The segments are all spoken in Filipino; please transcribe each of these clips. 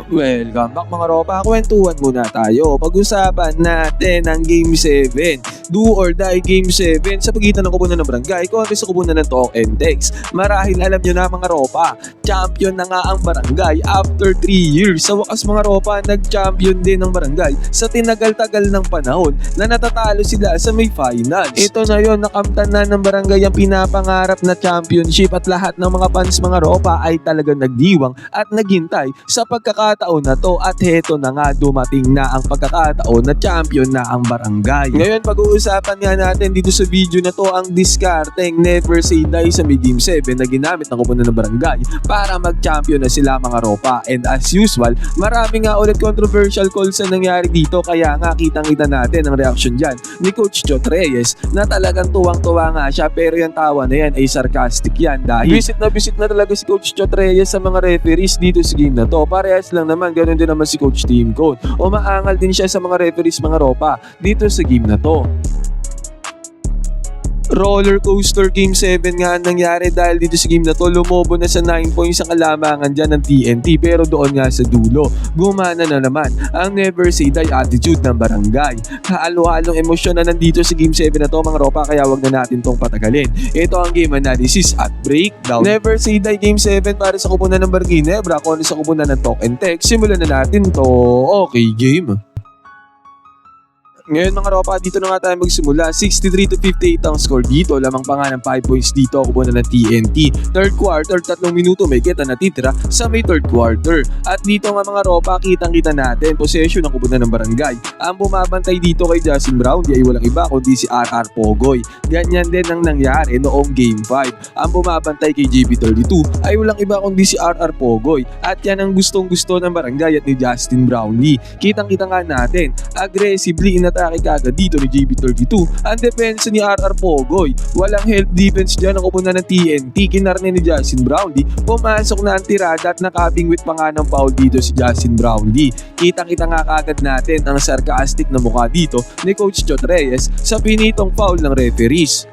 Welcome back mga ropa, kwentuhan muna tayo. Pag-usapan natin ang Game 7. Do or die Game 7 sa pagitan ng Kubunan ng Barangay kontra sa Kubunan ng Talk and Text. Marahil alam nyo na mga ropa, champion na nga ang Barangay after 3 years. Sa wakas mga ropa, nag-champion din ng Barangay sa tinagal-tagal ng panahon na natatalo sila sa may finals. Ito na yon, nakamtan na ng Barangay ang pinapangarap na championship at lahat ng mga fans mga ropa ay talagang nagdiwang at naghintay sa pagkakataon na to at heto na nga dumating na ang pagkakataon na champion na ang Barangay. Ngayon pag-uusapan nga natin dito sa video na to ang diskarteng Never Say Die sa may Game 7 na ginamit ng Kubunan ng Barangay para mag-champion na sila mga ropa. And as usual, marami nga ulit controversial calls na nangyari dito kaya nga kitang-kita natin ang reaction dyan ni Coach Chot Reyes na talagang tuwang-tuwa nga siya pero yung tawa na yan ay sarcastic yan dahil visit na talaga si Coach Chot Reyes sa mga referees dito sa game na to. Parehas lang naman, ganun din naman si Coach Team Code. Umaangal din siya sa mga referees mga ropa dito sa game na to. Roller coaster Game 7 nga ang nangyari dahil dito sa game na to lumobo na sa 9 points ang kalamangan dyan ng TNT pero doon nga sa dulo gumana na naman ang Never Say Die attitude ng Barangay. Halo-halong emosyon na nandito sa Game 7 na to mga ropa kaya wag na natin tong patagalin. Ito ang game analysis at breakdown. Never Say Die Game 7 para sa Kubunan ng Ginebra kontra sa Kubunan ng Talk and Text. Simulan na natin to. Okay game. Ngayon mga ropa, dito na nga tayo magsimula. 63-58 ang score dito. Lamang pa nga ng 5 points dito. Kubunan ng TNT. Third quarter, 3 minuto may kita natitira sa may third quarter. At dito nga mga ropa, kitang-kita natin possession ng Kubunan ng Barangay. Ang bumabantay dito kay Justin Brown di ay walang iba kundi si RR Pogoy. Ganyan din ang nangyari noong Game 5. Ang bumabantay kay JB32 ay walang iba kundi si RR Pogoy. At yan ang gustong-gusto ng Barangay at ni Justin Brownlee. Kitang-kita nga natin, aggressively atake kagad dito ni JB32 ang depensa ni RR Pogoy. Walang help defense dyan ang Kubunan ng TNT. Kinarne ni Justin Brownlee. Pumasok na ang tirada at nakabingwit pa nga ng foul dito si Justin Brownlee. Kitang-kita nga kagad natin ang sarcastic na mukha dito ni Coach Chot Reyes sa pinitong foul ng referees.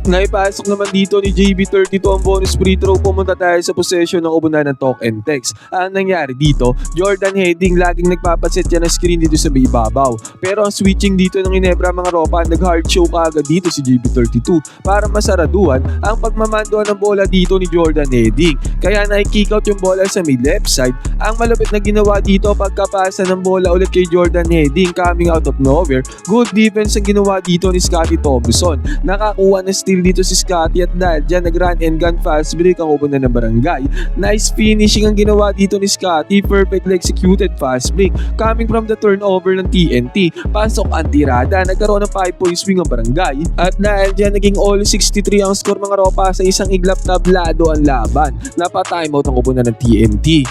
Naipasok naman dito ni JB32 ang bonus free throw. Pumunta tayo sa possession ng Kubunan ng Talk and Text. Ang nangyari dito, Jordan Heading laging nagpapaset yan ng screen dito sa may ibabaw. Pero ang switching dito ng Ginebra mga ropa, nag-hard show kaagad dito si JB32 para masaraduhan ang pagmamanduhan ng bola dito ni Jordan Heading. Kaya na-kick out yung bola sa may left side. Ang malapit na ginawa dito pagkapasa ng bola ulit kay Jordan Heading coming out of nowhere. Good defense ang ginawa dito ni Scottie Thompson. Nakakuha na dito si Scottie at dahil dyan nag-run and gun fast break ang Kubunan ng Barangay. Nice finishing ang ginawa dito ni Scottie, perfectly executed fast break coming from the turnover ng TNT. Pasok ang tirada, nagkaroon ng 5 point swing ang Barangay at dahil dyan naging all 63 ang score mga ropa sa isang iglap tablado ang laban. Napa-timeout ang Kubunan ng TNT.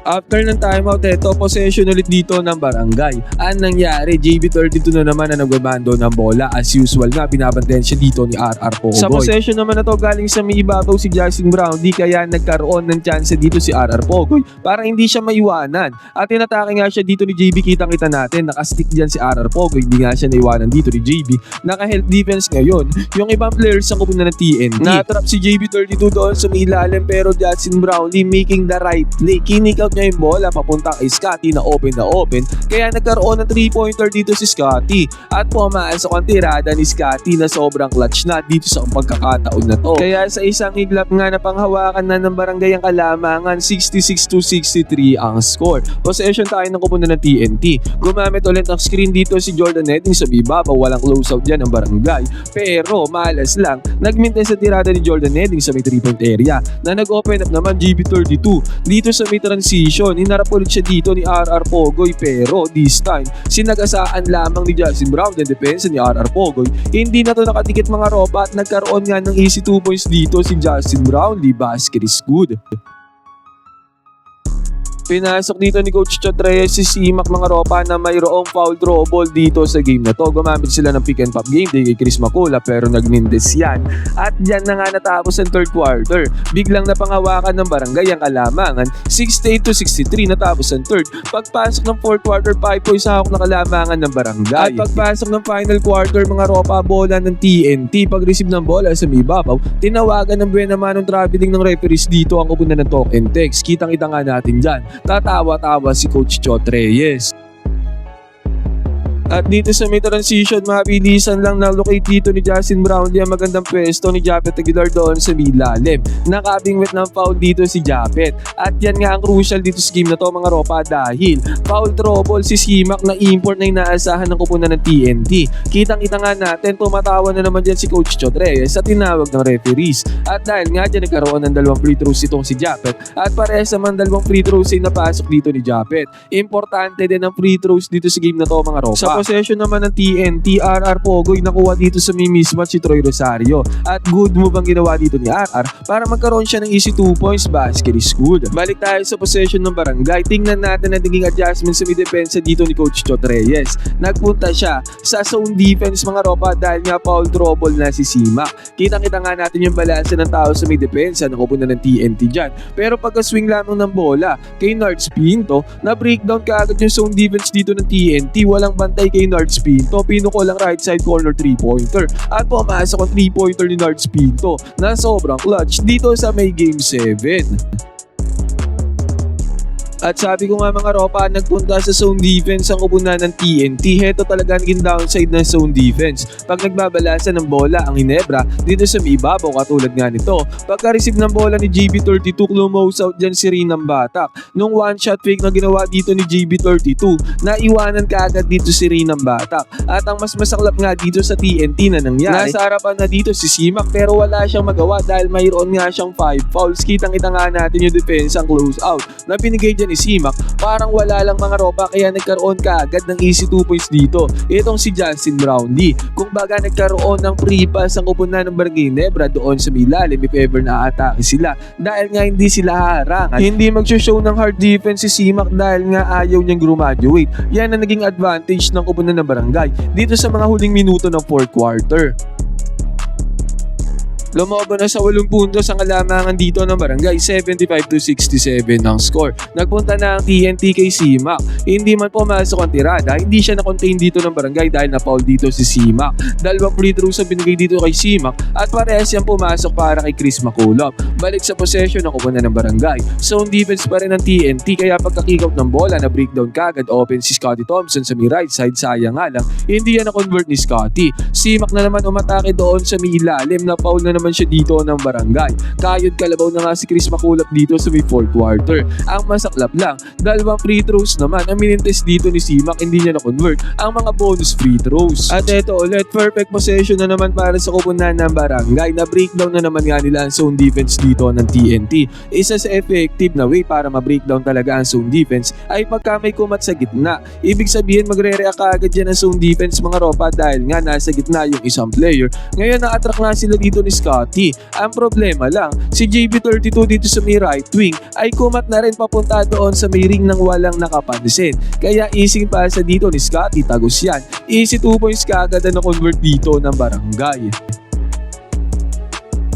After ng timeout ito, possession ulit dito ng Barangay. Ang nangyari, JB32 na naman na nagbabando ng bola. As usual nga, binabantayan siya dito ni RR Pogoy. Sa possession naman na to, galing sa may ibabaw si Justin Brown. Di kaya nagkaroon ng chance dito si RR Pogoy para hindi siya maiwanan. At inatake nga siya dito ni JB. Kitang-kita natin, nakastick dyan si RR Pogoy. Hindi nga siya naiwanan dito ni JB. Naka-help defense ngayon. Yung ibang players sa Kubunan ng TNT. Natrap si JB32 doon sa may ilalim pero Justin Brownlee making the right play. Kinik out niya yung bola papunta kay Scottie na open kaya nagkaroon ng 3-pointer dito si Scottie at pumasok ang tirada ni Scottie na sobrang clutch na dito sa pagkakataon na to. Kaya sa isang iglap nga na panghawakan na ng Barangay ang kalamangan, 66-63 ang score. Possession tayo ng Kubunan ng TNT. Gumamit ulit ang screen dito si Jordan Heading sa bibaba, walang closeout dyan ng Barangay pero malas lang nagmintay sa tirada ni Jordan Heading sa may 3-point area na nag-open up naman JB32 dito sa may transition. Hinarap ulit siya dito ni RR Pogoy pero this time sinagasaan lamang ni Justin Brown ng depensa ni RR Pogoy. Hindi na to nakatikit mga ropa at nagkaroon nga ng easy 2 points dito si Justin Brown. Basket is good. Pinasok dito ni Coach Chot Reyes si Simak mga ropa na mayroong foul trouble dito sa game na to. Gumamit sila ng pick and pop game day kay Chris Macula pero nagnindes yan. At yan na nga natapos ang third quarter. Biglang napangawakan ng barangay ang kalamangan. 68-63 natapos ang third. Pagpasok ng fourth quarter, 5 points hawak na kalamangan ng barangay. At pagpasok ng final quarter mga ropa, bola ng TNT. Pag-receive ng bola sa may babaw, tinawagan ng buena manong traveling ng referees dito ang kupunan ng talk and text. Kitang-kita nga natin dyan. Tatawa-tawa si Coach Chot Reyes. At dito sa may transition, mabilisan lang na-locate dito ni Justin Brownlee ang magandang pwesto ni Japet Aguilar doon sa milalim. Nakabingwit ng foul dito si Japet. At yan nga ang crucial dito sa game na to mga ropa dahil foul trouble si Simak na import na inaasahan ng kupunan ng TNT. Kitang-kita nga natin, tumatawa na naman dyan si Coach Chot Reyes sa tinawag ng referees. At dahil nga dyan nagkaroon ng 2 free throws itong si Japet at parehas naman 2 free throws ay napasok dito ni Japet. Importante din ang free throws dito sa game na to mga ropa. Sa possession naman ng TNT, RR Pogoy nakuha dito sa may mismatch si Troy Rosario. At good move ang ginawa dito ni RR para magkaroon siya ng easy 2 points basket is good. Balik tayo sa possession ng barangay. Tingnan natin ang naging adjustment sa may depensa dito ni Coach Chot Reyes. Nagpunta siya sa zone defense mga ropa dahil nga foul trouble na si Simak. Kitang-kita nga natin yung balanse ng tao sa may depensa ng kupunan ng TNT dyan. Pero pagka-swing lamang ng bola kay Nards Pinto, na-breakdown kaagad yung zone defense dito ng TNT. Walang bantay kay Nards Pinto, pinuko lang right side corner 3-pointer at pumasok ang 3-pointer ni Nards Pinto na sobrang clutch dito sa may game 7. At sabi ko nga mga ropa, nagpunta sa zone defense ang kupunan ng TNT. Heto talaga naging downside ng zone defense. Pag nagbabalasan ng bola ang Ginebra dito sa may ibabaw katulad nga nito. Pagka-receive ng bola ni JB32, close out dyan si Rinang Batak. Nung one shot fake na ginawa dito ni JB32, naiwanan kaagad dito si Rinang Batak. At ang mas masaklap nga dito sa TNT na nangyari, nasa harapan na dito si Simak pero wala siyang magawa dahil mayroon nga siyang 5 fouls. Kitang-kita nga natin yung defense ang close out na pinigay dyan ni Simak, parang wala lang mga ropa kaya nagkaroon ka agad ng easy 2 points dito. Itong si Justin Brownlee. Kung baga nagkaroon ng free pass ang kupunan ng Barangay Ginebra doon sa milalim if ever na-atake sila. Dahil nga hindi sila harangan, hindi mag-show ng hard defense si Simak dahil nga ayaw niyang graduate. Yan ang naging advantage ng kupunan ng barangay dito sa mga huling minuto ng fourth quarter. Lumobo na sa 8 puntos ang kalamangan dito ng barangay, 75-67 ang score. Nagpunta na ang TNT kay Simak. Hindi man pumasok ang tirada, hindi siya na-contain dito ng barangay dahil na-foul dito si Simak. 2 free throws ang binigay dito kay Simak at parehas siyang pumasok para kay Chris Makulop. Balik sa possession ng kupunan ng barangay. Zone defense pa rin ng TNT kaya pagka-kick out ng bola na breakdown kagad open si Scotty Thompson sa may right side. Sayang nga lang, hindi yan na-convert ni Scotty. Simak na naman umatake doon sa may ilalim na foul na naman siya dito ng barangay. Kayod kalabaw na nga si Chris Makulap dito sa may fourth quarter. Ang masaklap lang, 2 free throws naman ang minintest dito ni Simak, hindi niya na-convert ang mga bonus free throws. At eto ulit, perfect possession na naman para sa kupunan ng barangay. Na breakdown na naman nga nila ang zone defense dito ng TNT. Isa sa effective na way para ma-breakdown talaga ang zone defense ay pagka may kumat sa gitna. Ibig sabihin magre-react agad yan ang zone defense mga ropa dahil nga nasa gitna yung isang player. Ngayon na-attract na sila dito ni Scotty. Ang problema lang, si JB32 dito sa may right wing ay kumat na rin papunta doon sa may ring nang walang nakapansin. Kaya easy pasa dito ni Scotty, tagos yan. Easy 2 points kaagad na convert dito ng barangay.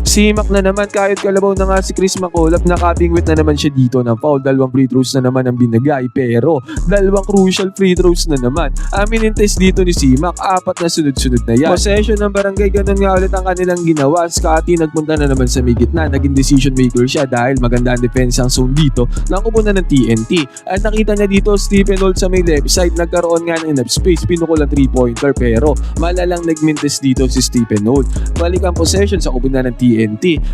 Simak na naman, kahit kalabaw na nga si Chris Makulap, nakabingwit na naman siya dito ng foul. 2 free throws na naman ang binagay pero 2 crucial free throws na naman ang minintest dito ni Simak. 4 na sunod-sunod na yan. Possession ng barangay, ganun nga ulit ang kanilang ginawa. Scotty nagpunta na naman sa may gitna, naging decision maker siya dahil maganda ang defense ang zone dito ng kupunan ng TNT. At nakita niya dito Stephen Holt sa may left side, nagkaroon nga ng enough space, pinuko lang 3-pointer pero malalang nagmintes dito si Stephen Holt. Balik ang possession sa kupunan ng TNT.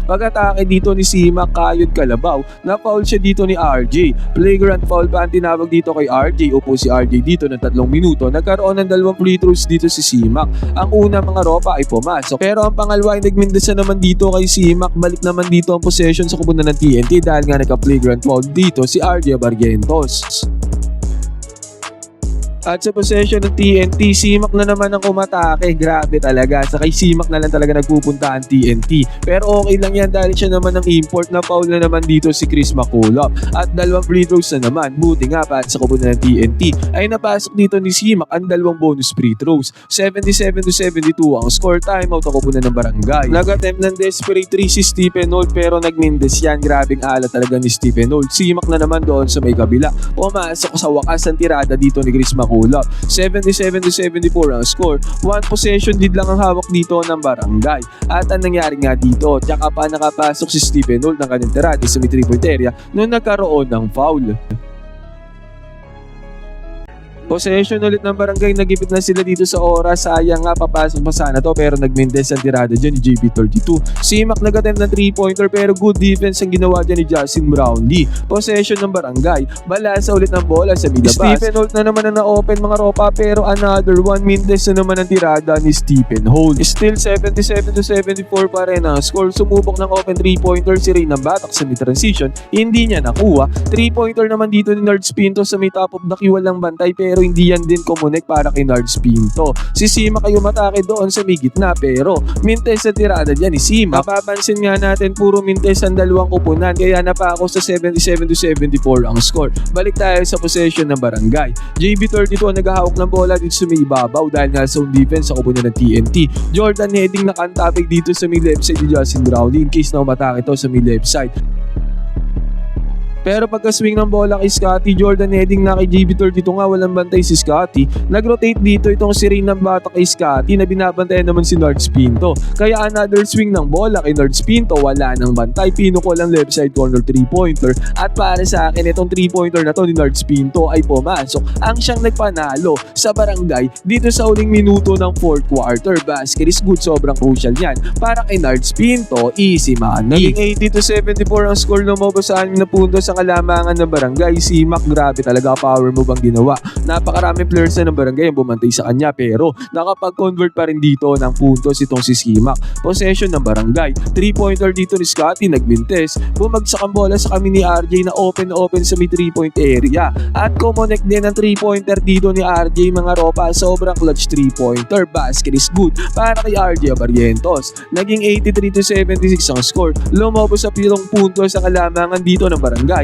Pag-atake dito ni Simak, kayod kalabaw, na-foul siya dito ni RJ. Flagrant foul pa ang tinawag dito kay RJ. Upo si RJ dito ng 3 minuto. Nagkaroon ng 2 free throws dito si Simak. Ang una mga ropa ay pumasok pero ang pangalawa ay nagmindes na naman dito kay Simak. Balik naman dito ang possession sa kupunan ng TNT dahil nga nagka-flagrant foul dito si RJ Barrientos. At sa possession ng TNT, Simak na naman ang umatake. Grabe talaga. Sa kay Simak na lang talaga nagpupunta ang TNT. Pero okay lang yan dahil siya naman ang import. Na foul na naman dito si Chris Makulop. At dalawang free throws na naman. Buti nga pa at sa kupunan ng TNT ay napasok dito ni Simak ang dalawang bonus free throws. 77-72 ang score. Timeout ang kupunan ng Barangay. Nag-attempt ng desperate 3 si Stephen Holt pero nagmindes yan. Grabing ala talaga ni Stephen Holt. Simak na naman doon sa may kabila. Pumasok sa wakas ang tirada dito ni Chris Makulop. 77-74 ang score. One possession lead lang ang hawak dito ng Barangay. At ang nangyari nga dito, tsaka pa nakapasok si Stephen Holt ng kanyang tirada sa may 3-point area nung nagkaroon ng foul. Possession ulit ng Barangay, nagipit na sila dito sa oras. Sayang nga, papasok pa sana to pero nagmindes ang tirada dyan ni JB32. Simak nag-attempt ng 3-pointer pero good defense ang ginawa dyan ni Justin Brownlee. Possession ng Barangay, balasa ulit ng bola sa midabas. Stephen Holt na naman ang na-open mga ropa pero another one, mindes na naman ang tirada ni Stephen Holt. Still 77-74 pa rin ang score. Sumubok ng open 3-pointer si Reynan Batak sa mid-transition, hindi niya nakuha. 3-pointer naman dito ni Nards Pinto sa may top of the key, walang bantay pero hindi yan din kumunik para kay Nards Pinto. Si Simak ay umatake doon sa may gitna pero mintes sa tirada dyan ni Simak. Mapapansin nga natin puro mintes ang dalawang kupunan kaya napako sa 77-74 ang score. Balik tayo sa possession ng Barangay. JB32 ang naghahawak ng bola dito sa may ibabaw dahil nga zone defense sa kupunan ng TNT. Jordan heading nakantabig dito sa may left side ni Justin Brownlee in case na umatake ito sa may left side. Pero pagka-swing ng bola kay Scotty, Jordan heading na kay JB32 nga, walang bantay si Scotty. Nag-rotate dito itong si Reynan Batak kay Scotty na binabantayan naman si Nards Pinto. Kaya another swing ng bola kay Nards Pinto, wala nang bantay. Pinukol ang left side corner 3-pointer. At para sa akin, itong 3-pointer na to ni Nards Pinto ay pumasok. Ang siyang nagpanalo sa Barangay dito sa uling minuto ng 4th quarter. Basket is good, sobrang crucial yan. Para kay Nards Pinto, easy money. Naging 80-74 ang score, lumobo sa 6 na puntos sa kalamangan ng Barangay. Simak, grabe talaga, power move ang ginawa. Napakaraming players na ng Barangay ang bumantay sa kanya pero nakapag-convert pa rin dito ng puntos itong si Simak. Possession ng Barangay, 3-pointer dito ni Scotty, nagmintes. Bumagsak ang bola sa kami ni RJ na open sa may 3-point area. At kumonek din ang 3-pointer dito ni RJ mga ropa. Sobrang clutch 3-pointer. Basket is good para kay RJ Abarientos. Naging 83-76 ang score. Lumobo sa 7 puntos sa kalamangan dito ng Barangay.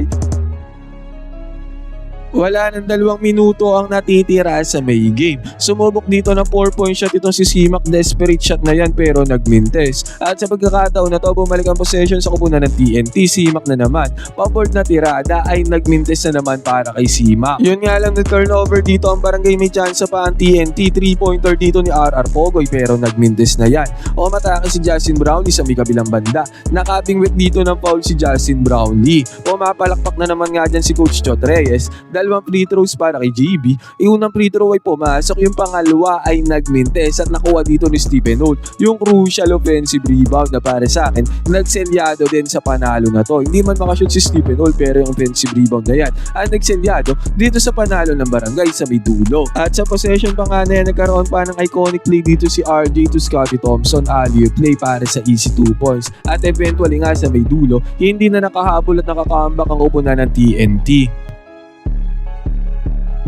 Wala ng 2 minuto ang natitira sa May game. Sumubok dito ng 4-point shot itong si Simak. Desperate shot na yan pero nagmintes. At sa pagkakataon na to, bumalik ang possession sa kupunan ng TNT. Simak na naman. Pabord na tirada ay nagmintes na naman para kay Simak. Yun nga lang na turnover dito ang Barangay, may chance pa ang TNT. 3-pointer dito ni RR Pogoy pero nagmintes na yan. O matake si Justin Brownlee sa may kabilang banda. Nakabingwit dito ng foul si Justin Brownlee. O mapalakpak na naman nga dyan si Coach Chot Reyes. 2 free throws para kay JB. Unang free throw ay pumasok, yung pangalawa ay nagmintes at nakuha dito ni Stephen Holt. Yung crucial offensive rebound na para sa akin, nagselyado din sa panalo na to. Hindi man makashoot si Stephen Holt pero yung offensive rebound na yan ay nagselyado dito sa panalo ng Barangay sa may dulo. At sa possession pa nga na yan, nagkaroon pa ng iconic play dito si RJ to Scotty Thompson. Alley-oop play para sa easy 2 points. At eventually nga sa may dulo, hindi na nakahabol at nakakambak ang upunan ng TNT.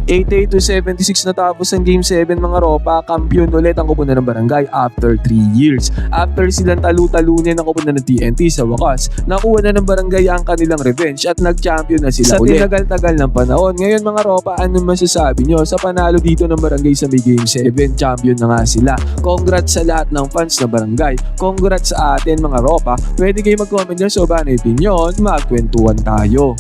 88-76 natapos ang Game 7 mga ropa. Kampiyon ulit ang kupunan ng Barangay after 3 years. After silang talu-talunin ang kupunan ng TNT sa wakas, nakuha na ng Barangay ang kanilang revenge at nag-champion na sila ulit. Sa tinagal-tagal ng panahon. Ngayon mga ropa, anong masasabi nyo sa panalo dito ng Barangay sa may Game 7? Champion na nga sila. Congrats sa lahat ng fans ng Barangay. Congrats sa atin mga ropa. Pwede kayo mag-comment nyo sa bang opinion. Magkwentuhan tayo.